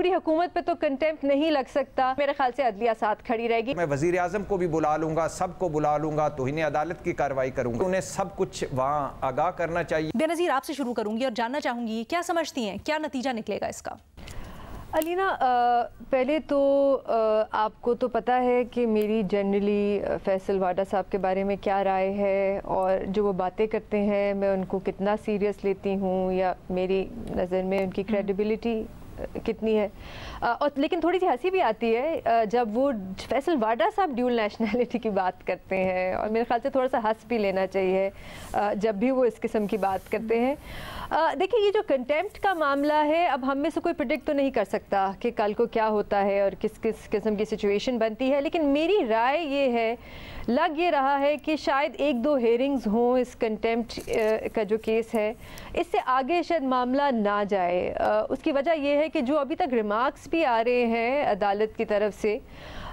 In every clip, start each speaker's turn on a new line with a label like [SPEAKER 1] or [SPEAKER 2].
[SPEAKER 1] पूरी हुकूमत पे तो कंटेम्प्ट नहीं लग सकता। मेरे ख्याल से अदलिया साथ खड़ी रहेगी।
[SPEAKER 2] मैं वज़ीर आज़म को भी बुला लूँगा, सबको बुला लूँगा, तौहीन अदालत की कार्रवाई करूँगा। उन्हें सब कुछ वहाँ आगाह करना चाहिए।
[SPEAKER 3] बेनज़ीर, आपसे शुरू करूँगी और जानना चाहूँगी क्या समझती हैं, क्या नतीजा निकलेगा इसका?
[SPEAKER 1] अलीना, पहले तो आपको तो पता है कि मेरी जनरली फैसल वाडा साहब के बारे में क्या राय है और जो वो बातें करते हैं मैं उनको कितना सीरियस लेती हूँ या मेरी नज़र में उनकी क्रेडिबिलिटी कितनी है। और लेकिन थोड़ी सी हंसी भी आती है जब वो फैसल वाडा साहब ड्यूल नेशनैलिटी की बात करते हैं, और मेरे ख्याल से थोड़ा सा हंस भी लेना चाहिए जब भी वो इस किस्म की बात करते हैं। देखिए, ये जो कंटेम्प्ट का मामला है, अब हम में से कोई प्रेडिक्ट तो नहीं कर सकता कि कल को क्या होता है और किस किस किस्म की सिचुएशन बनती है, लेकिन मेरी राय ये है, लग ये रहा है कि शायद एक दो हेयरिंग्स हों इस कंटेम्प्ट का जो केस है, इससे आगे शायद मामला ना जाए। उसकी वजह यह है कि जो अभी तक रिमार्क्स भी आ रहे हैं अदालत की तरफ से,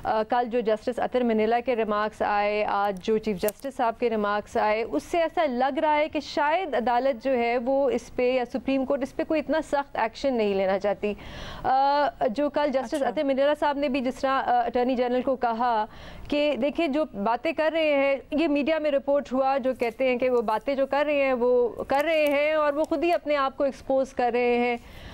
[SPEAKER 1] कल जो जस्टिस अतर मनीला के रिमार्क्स आए, आज जो चीफ जस्टिस साहब के रिमार्क्स आए, उससे ऐसा लग रहा है कि शायद अदालत जो है वो इस पे या सुप्रीम कोर्ट इस पे कोई इतना सख्त एक्शन नहीं लेना चाहती। जो कल जस्टिस अतर मनीला साहब ने भी जिस तरह अटॉर्नी जनरल को कहा कि देखिए जो बातें कर रहे हैं, ये मीडिया में रिपोर्ट हुआ, जो कहते हैं कि वो बातें जो कर रहे हैं वो कर रहे हैं और वो खुद ही अपने आप को एक्सपोज कर रहे हैं।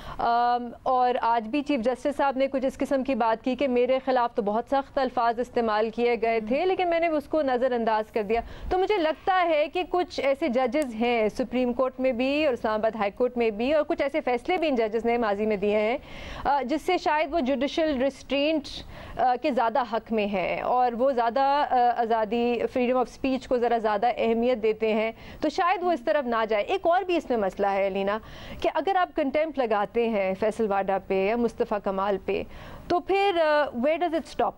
[SPEAKER 1] और आज भी चीफ जस्टिस साहब ने कुछ इस किस्म की बात की कि मेरे ख़िलाफ़ तो बहुत सख्त अल्फाज इस्तेमाल किए गए थे, लेकिन मैंने उसको नज़रअंदाज कर दिया। तो मुझे लगता है कि कुछ ऐसे जजेस हैं सुप्रीम कोर्ट में भी और इस्लामाबाद हाई कोर्ट में भी, और कुछ ऐसे फैसले भी इन जजेस ने माजी में दिए हैं जिससे शायद वो जुडिशल रिस्ट्रेंट के ज़्यादा हक़ में है और वो ज़्यादा आज़ादी, फ्रीडम ऑफ स्पीच को ज़रा ज़्यादा अहमियत देते हैं, तो शायद वो इस तरफ ना जाए। एक और भी इसमें मसला है अलीना, कि अगर आप कंटेम्प्ट लगाते हैं फैसल वाडा पे या मुस्तफ़ा कमाल पे, तो फिर वेयर डज इट स्टॉप?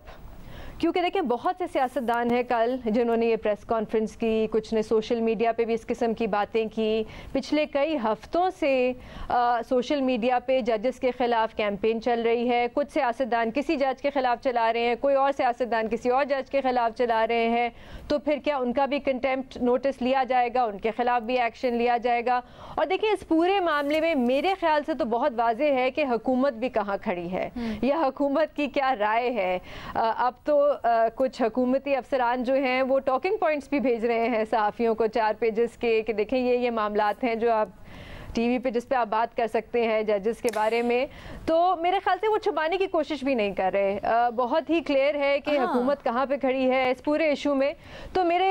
[SPEAKER 1] क्योंकि देखिए बहुत से सियासतदान हैं कल जिन्होंने ये प्रेस कॉन्फ्रेंस की, कुछ ने सोशल मीडिया पे भी इस किस्म की बातें की। पिछले कई हफ्तों से सोशल मीडिया पे जजेस के ख़िलाफ़ कैंपेन चल रही है। कुछ सियासतदान किसी जज के ख़िलाफ़ चला रहे हैं, कोई और सियासतदान किसी और जज के ख़िलाफ़ चला रहे हैं, तो फिर क्या उनका भी कंटेम्प्ट नोटिस लिया जाएगा, उनके ख़िलाफ़ भी एक्शन लिया जाएगा? और देखिए इस पूरे मामले में मेरे ख्याल से तो बहुत वाज़ेह है कि हुकूमत भी कहाँ खड़ी है या हुकूमत की क्या राय है। अब तो कुछ हुकूमती अफसरान जो हैं वो टॉकिंग पॉइंट्स भी भेज रहे हैं सहाफ़ियों को 4 पेजेस के, कि देखें ये मामलात हैं जो आप टीवी पे जिस पे आप बात कर सकते हैं जजेस के बारे में। तो मेरे ख्याल से वो छुपाने की कोशिश भी नहीं कर रहे। बहुत ही क्लियर है कि हुकूमत कहाँ पे खड़ी है इस पूरे इशू में। तो मेरे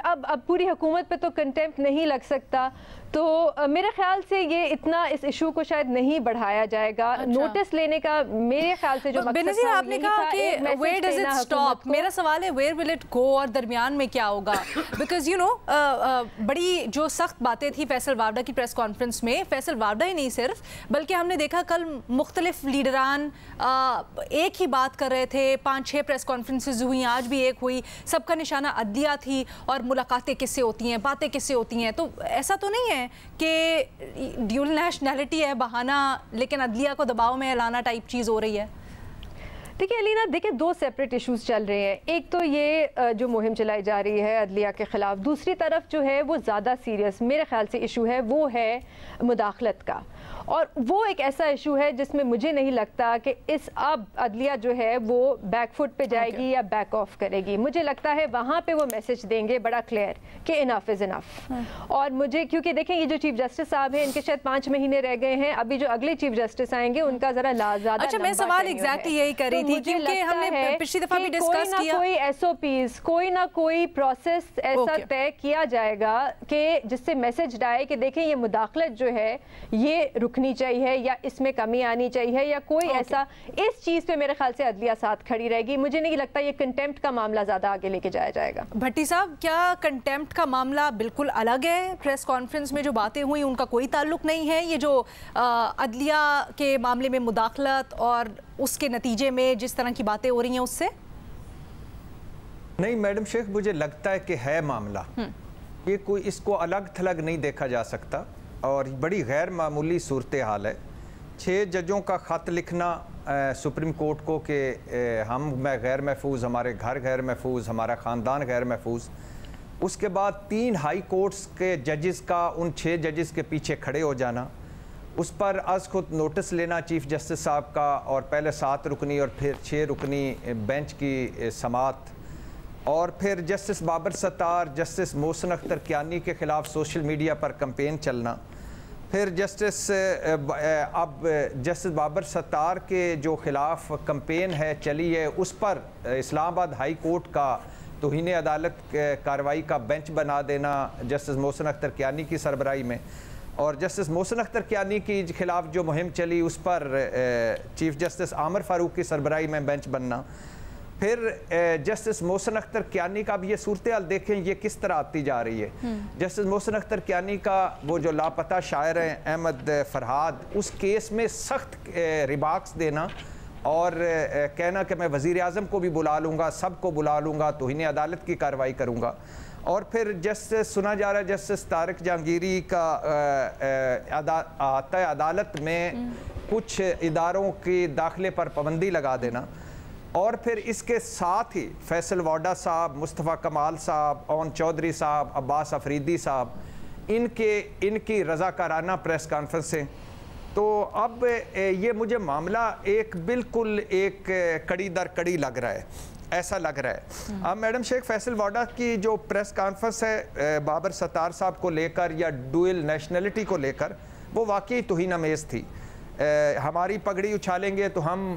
[SPEAKER 1] अब पूरी हुकूमत पे तो कंटेम्प्ट नहीं लग सकता, तो मेरे ख्याल से ये इतना इस इशू को शायद नहीं बढ़ाया जाएगा। नोटिस लेने का मेरे ख्याल से जो
[SPEAKER 3] बेनज़ीर आपने कहा कि वेयर डज इट स्टॉप, मेरा सवाल है वेयर विल इट गो, और दरमियान में क्या होगा? बिकॉज यू नो बड़ी जो सख्त बातें थी फैसल वाडा की प्रेस कॉन्फ्रेंस में, फैसल वाडा ही नहीं सिर्फ, बल्कि हमने देखा कल मुख्तलिफ लीडरान एक ही बात कर रहे थे। 5-6 प्रेस कॉन्फ्रेंसेज हुई, आज भी एक हुई, सबका निशाना अदलिया थी और मुलाकातें किससे होती हैं, बातें किससे होती हैं। तो ऐसा तो नहीं है कि ड्यूल नेशनैलिटी है बहाना, लेकिन अदलिया को दबाव में लाना टाइप चीज़ हो रही है?
[SPEAKER 1] देखिए अलीना, देखिए 2 सेपरेट इश्यूज चल रहे हैं। एक तो ये जो मुहिम चलाई जा रही है अदलिया के ख़िलाफ़, दूसरी तरफ जो है वो ज़्यादा सीरियस मेरे ख्याल से इशू है, वो है मुदाखलत का। और वो एक ऐसा इशू है जिसमें मुझे नहीं लगता कि इस अब अदलिया जो है वो बैकफुट पे जाएगी या बैक ऑफ करेगी। मुझे लगता है वहाँ पे वो मैसेज देंगे बड़ा क्लियर कि इनफ इज़ इनफ। और मुझे क्योंकि देखें ये जो चीफ जस्टिस साहब हैं इनके शायद 5 महीने रह गए हैं, अभी जो अगले चीफ जस्टिस आएंगे उनका ज़रा ज़्यादा।
[SPEAKER 3] अच्छा, मैं सवाल एग्जैक्टली यही कर रही थी क्योंकि हमने पिछली दफा भी डिस्कस किया,
[SPEAKER 1] कोई SOPs, कोई ना कोई प्रोसेस ऐसा तय किया जाएगा कि जिससे मैसेज आए कि देखें ये मुदाखलत जो है ये रुकनी चाहिए या इसमें कमी आनी चाहिए या कोई ऐसा। इस चीज़ पे मेरे ख्याल से अदलिया साथ खड़ी रहेगी। मुझे नहीं लगता ये कंटेम्प्ट का मामला ज़्यादा आगे लेके जाया जाएगा।
[SPEAKER 3] भट्टी साहब, क्या कंटेम्प्ट का मामला बिल्कुल अलग है? प्रेस कॉन्फ्रेंस में जो बातें हुई उनका कोई ताल्लुक नहीं है ये जो अदलिया के मामले में मुदाखलत और उसके नतीजे में जिस तरह की बातें हो रही हैं उससे?
[SPEAKER 2] नहीं मैडम शेख, मुझे लगता है कि है मामला, ये कोई इसको अलग थलग नहीं देखा जा सकता और बड़ी गैर मामूली सूरत हाल है। 6 जजों का ख़त लिखना सुप्रीम कोर्ट को कि हम गैर महफूज, हमारे घर गैर महफूज, हमारा ख़ानदान गैर महफूज। उसके बाद 3 हाई कोर्ट्स के जजेस का उन 6 जजेस के पीछे खड़े हो जाना اس پر از خود نوٹس لینا چیف جسٹس صاحب کا، اور پہلے 7 رکنی اور پھر 6 رکنی بینچ کی سماعت، اور پھر جسٹس بابر ستار، جسٹس محسن اختر کیانی کے خلاف سوشل میڈیا پر کمپین چلنا، پھر جسٹس بابر ستار کے جو خلاف کمپین ہے چلی ہے اس پر اسلام آباد ہائی کورٹ کا توہین عدالت کارروائی کا بینچ بنا دینا جسٹس محسن اختر کیانی کی سربراہی میں، اور جسٹس محسن اختر کیانی کی خلاف جو مہم چلی اس پر چیف جسٹس عامر فاروق کی سربراہی میں بینچ بننا، پھر جسٹس محسن اختر کیانی کا بھی یہ صورتحال دیکھیں یہ کس طرح آتی جا رہی ہے۔ جسٹس محسن اختر کیانی کا وہ جو لاپتہ شاعر ہیں احمد فرہاد، اس کیس میں سخت ریمارکس دینا اور کہنا کہ میں وزیر اعظم کو بھی بلا لوں گا، سب کو بلا لوں گا، توہین عدالت کی کارروائی کروں گا، اور پھر جسٹس سنا جا رہا ہے جسٹس طارق جہانگیری کا احاطہ عدالت میں کچھ اداروں کے داخلے پر پابندی لگا دینا، اور پھر اس کے ساتھ ہی فیصل واڈا صاحب، مصطفیٰ کمال صاحب، اون چودھری صاحب، عباس افریدی صاحب، ان کی رضاکارانہ پریس کانفرنسیں۔ تو اب یہ مجھے معاملہ بالکل ایک کڑی در کڑی لگ رہا ہے، ایسا لگ رہا ہے۔ اب میڈم شیخ فیصل واڈا کی جو پریس کانفرنس ہے بابر ستار صاحب کو لے کر یا ڈوئل نیشنلٹی کو لے کر، وہ واقعی توہین آمیز تھی۔ ہماری پگڑی اچھالیں گے تو ہم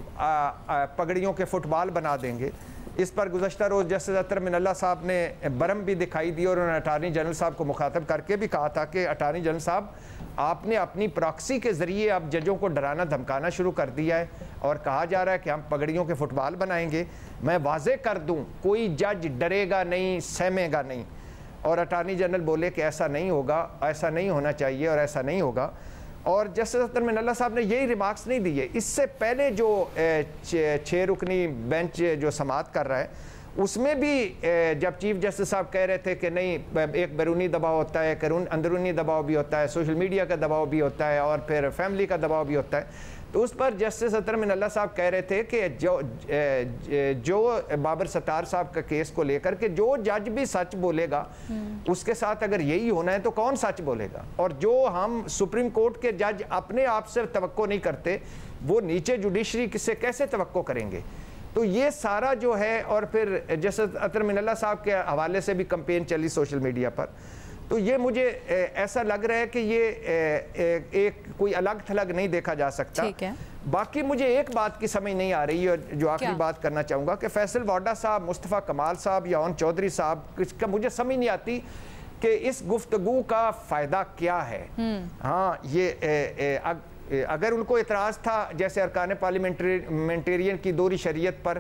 [SPEAKER 2] پگڑیوں کے فٹ بال بنا دیں گے، اس پر گزشتہ روز جسٹس اطہر من اللہ صاحب نے برہم بھی دکھائی دی، اور انہوں نے اٹارنی جنرل صاحب کو مخاطب کر کے بھی کہا تھا کہ اٹارنی جنرل صاحب آپ نے اپنی پراکسی کے ذریعے اب ججوں کو ڈرانا دھمکانا شروع کر دیا ہے، اور کہا جا رہا ہے کہ ہم پگڑیوں کے فٹ بال بنائیں گے۔ میں واضح کر دوں کوئی جج ڈرے گا نہیں، سہمے گا نہیں، اور اٹارنی جنرل بولے کہ ایسا نہیں ہوگا، ایسا نہیں ہونا چاہیے اور ایسا نہیں ہوگا، اور جسٹس اطہر من اللہ صاحب نے یہی ریمارکس نہیں دیے۔ اس سے پہلے جو 6 رکنی بینچ جو سماعت کر رہا ہے اس میں بھی جب چیف جسٹس صاحب کہہ رہے تھے کہ نہیں ایک بیرونی دباؤ ہوتا ہے، اندرونی دباؤ بھی ہوتا ہے، سوشل میڈیا کا دباؤ بھی ہوتا ہے، اور پھر فیملی کا دباؤ بھی ہوتا ہے، تو اس پر جسٹس اطہر من اللہ صاحب کہہ رہے تھے کہ جو بابر ستار صاحب کا کیس کو لے کر کے جو جج بھی سچ بولے گا اس کے ساتھ اگر یہی ہونا ہے تو کون سچ بولے گا، اور جو ہم سپریم کورٹ کے جج اپنے آپ سے توقع نہیں کرتے وہ نیچے جوڈیشری سے کیسے توقع کریں گے۔ تو یہ سارا جو ہے، اور پھر جسٹس اطہر من اللہ صاحب کے حوالے سے بھی کمپین چلی سوشل میڈیا پر، تو یہ مجھے ایسا لگ رہا ہے کہ یہ ایک کوئی الگ تھلگ نہیں دیکھا جا سکتا۔ باقی مجھے ایک بات کی سمجھ نہیں آ رہی ہے جو آخری بات کرنا چاہوں گا کہ فیصل واڈا صاحب، مصطفیٰ کمال صاحب یا اون چودھری صاحب کا مجھے سمجھ نہیں آتی کہ اس گفتگو کا فائدہ کیا ہے۔ ہاں یہ اگر ان کو اعتراض تھا جیسے ارکان پارلیمنٹرین کی دوہری شریعت پر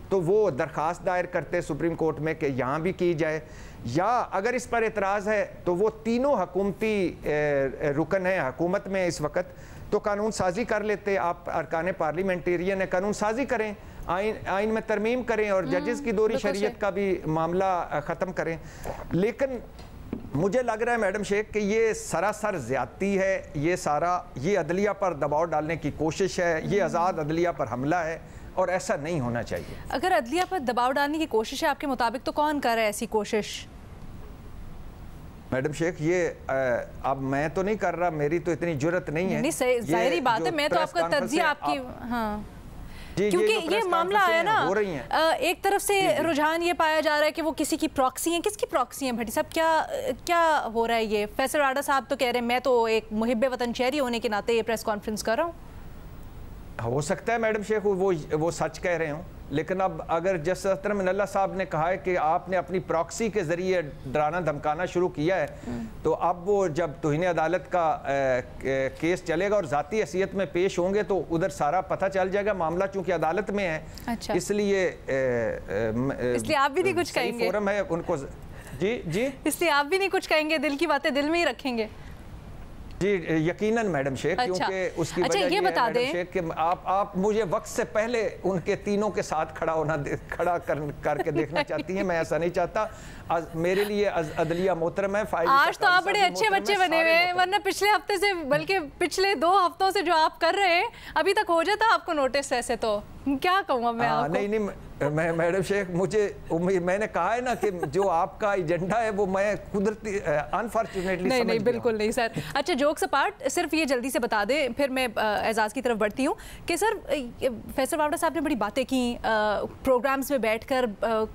[SPEAKER 2] تو وہ درخواست دائر کرتے سپریم کورٹ میں کہ یہاں بھی کی جائے، یا اگر اس پر اعتراض ہے تو وہ تینوں حکومتی رکن ہیں حکومت میں اس وقت، تو قانون سازی کر لیتے۔ آپ ارکان پارلیمنٹرین ہے، قانون سازی کریں، آئین میں ترمیم کریں اور ججز کی دوہری شریعت کا بھی معاملہ ختم کریں۔ لیکن مجھے لگ رہا ہے میڈم شیخ کہ یہ سراسر زیادتی ہے، یہ عدلیہ پر دباؤ ڈالنے کی کوشش ہے، یہ آزاد عدلیہ پر حملہ ہے، اور ایسا نہیں ہونا چاہیے۔
[SPEAKER 3] اگر عدلیہ پر دباؤ ڈالنے کی کوشش ہے آپ کے مطابق تو کون کر رہا ہے ایسی کوشش؟
[SPEAKER 2] میڈم شیخ یہ اب میں تو نہیں کر رہا، میری تو اتنی جرت نہیں ہے۔
[SPEAKER 3] نہیں ظاہری بات ہے، میں تو آپ کا تجزیہ آپ کی، ہاں کیونکہ یہ معاملہ آیا نا ایک طرف سے رجحان یہ پایا جا رہا ہے کہ وہ کسی کی پراکسی ہیں۔ کس کی پراکسی ہیں بھٹی صاحب؟ کیا ہو رہا ہے یہ؟ فیصل واڈا صاحب تو کہہ رہے ہیں میں تو ایک محب وطن شہری ہونے کے ناطے یہ پریس کانفرنس کر رہا ہوں۔
[SPEAKER 2] ہو سکتا ہے میڈم شیخ وہ سچ کہہ رہے ہوں، لیکن اب اگر جسٹس اطہر من اللہ صاحب نے کہا ہے کہ آپ نے اپنی پراکسی کے ذریعے ڈرانا دھمکانا شروع کیا ہے، تو اب وہ جب توہین عدالت کا کیس چلے گا اور ذاتی حیثیت میں پیش ہوں گے تو ادھر سارا پتہ چل جائے گا۔ معاملہ چونکہ عدالت میں ہے اس لیے
[SPEAKER 3] آپ بھی نہیں کچھ کہیں گے،
[SPEAKER 2] فورم ہے ان کو، جی
[SPEAKER 3] اس لیے آپ بھی نہیں کچھ کہیں گے، دل کی باتیں دل میں ہی رکھیں گے۔
[SPEAKER 2] جی یقیناً میڈم شیخ، کیونکہ اس کی وجہ یہ ہے میڈم شیخ کہ آپ مجھے وقت سے پہلے ان کے تینوں کے ساتھ کھڑا کر کے دیکھنا چاہتی ہیں، میں ایسا نہیں چاہتا۔ میرے لیے عدلیہ محترم ہے۔
[SPEAKER 3] آج تو آپ بڑے اچھے بچے بنے ہوئے ہیں، ورنہ پچھلے ہفتے سے بلکہ پچھلے 2 ہفتوں سے جو آپ کر رہے ہیں ابھی تک ہو جاتا آپ کو نوٹس ایسے تو۔ क्या कहूँ मैं आपको?
[SPEAKER 2] नहीं, मैं मैडम शेख, मुझे मैंने कहा है ना कि जो आपका एजेंडा है वो मैं कुदरती अनफॉर्चुनेटली
[SPEAKER 3] नहीं बिल्कुल नहीं सर। अच्छा, जोक्स अपार्ट, सिर्फ ये जल्दी से बता दें, फिर मैं एजाज की तरफ बढ़ती हूँ कि सर फैसल वावड़ा साहब ने बड़ी बातें की, प्रोग्राम्स में बैठकर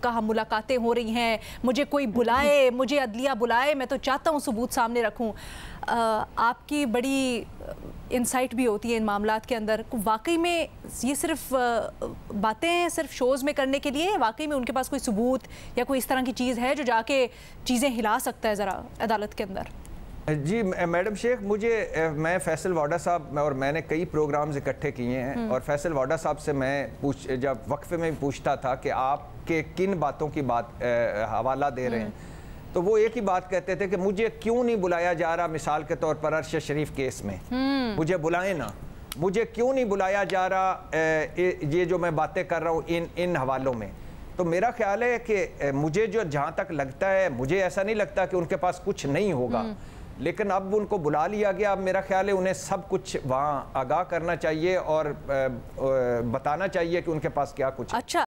[SPEAKER 3] कहा मुलाकातें हो रही हैं, मुझे कोई बुलाए, मुझे अदलिया बुलाए, मैं तो चाहता हूँ सबूत सामने रखूँ। आपकी बड़ी इंसाइट भी होती है इन मामलात के अंदर। वाकई में ये सिर्फ बातें हैं, सिर्फ शोज़ में करने के लिए, वाकई में उनके पास कोई सबूत या कोई इस तरह की चीज़ है जो जाके चीज़ें हिला सकता है ज़रा अदालत के अंदर?
[SPEAKER 2] जी मैडम शेख, मैं फैसल वावड़ा साहब और मैंने कई प्रोग्राम्स इकट्ठे किए हैं, और फैसल वावड़ा साहब से मैं जब वक्फे में पूछता था कि आपके किन बातों की हवाला दे रहे हैं, तो वो एक ही बात कहते थे कि मुझे क्यों नहीं बुलाया जा रहा, मिसाल के तौर पर अरशद शरीफ केस में मुझे बुलाएं ना, मुझे क्यों नहीं बुलाया जा रहा ये जो मैं बातें कर रहा हूँ इन हवालों में। तो मेरा ख्याल है कि मुझे जो जहाँ तक लगता है, मुझे ऐसा नहीं लगता कि उनके पास कुछ नहीं होगा, लेकिन अब उनको बुला लिया गया। अब मेरा ख्याल है उन्हें सब कुछ वहाँ आगाह करना चाहिए और बताना चाहिए कि उनके पास क्या कुछ।
[SPEAKER 3] अच्छा,